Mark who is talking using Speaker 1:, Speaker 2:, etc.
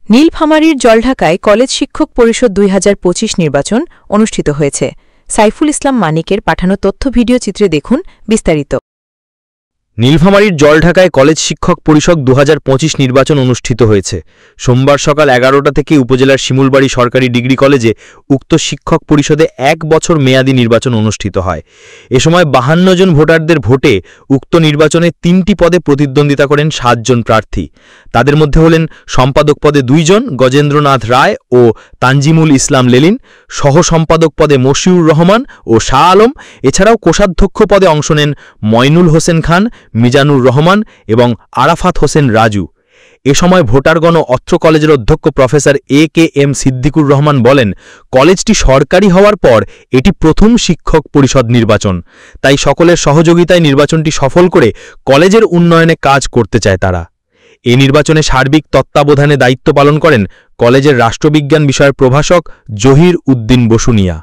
Speaker 1: নীলফামারীর জলঢাকায় কলেজ শিক্ষক পরিষদ ২০২৫ নির্বাচন অনুষ্ঠিত হয়েছে। সাইফুল ইসলাম মানিকের পাঠানো তথ্য ভিডিও চিত্রে দেখুন বিস্তারিত।
Speaker 2: নীলফামারীর জলঢাকায় কলেজ শিক্ষক পরিষদ ২০২৫ নির্বাচন অনুষ্ঠিত হয়েছে। সোমবার সকাল ১১টা থেকে উপজেলার শিমুলবাড়ি সরকারি ডিগ্রি কলেজে উক্ত শিক্ষক পরিষদে ১ বছর মেয়াদী নির্বাচন অনুষ্ঠিত হয়। এ সময় ৫২ জন ভোটারদের ভোটে উক্ত নির্বাচনে ৩টি পদে প্রতিদ্বন্দ্বিতা করেন ৭ জন প্রার্থী। তাদের মধ্যে হলেন সম্পাদক পদে ২ জন গজেন্দ্রনাথ রায় ও তানজিমুল ইসলাম লেলিন, সহ সম্পাদক পদে মশিউর রহমান ও শাহ আলম। এছাড়াও কোষাধ্যক্ষ পদে অংশ নেন ময়নুল হোসেন খান, মিজানুর রহমান এবং আরাফাত হোসেন রাজু। এ সময় ভোটারগণ অত্র কলেজের অধ্যক্ষ প্রফেসর এ.কে.এম. সিদ্দিকুর রহমান বলেন, কলেজটি সরকারি হওয়ার পর এটি প্রথম শিক্ষক পরিষদ নির্বাচন, তাই সকলের সহযোগিতায় নির্বাচনটি সফল করে কলেজের উন্নয়নে কাজ করতে চায় তারা। এ নির্বাচনে সার্বিক তত্ত্বাবধানে দায়িত্ব পালন করেন কলেজের রাষ্ট্রবিজ্ঞান বিষয়ের প্রভাষক জহির উদ্দিন বসুনিয়া।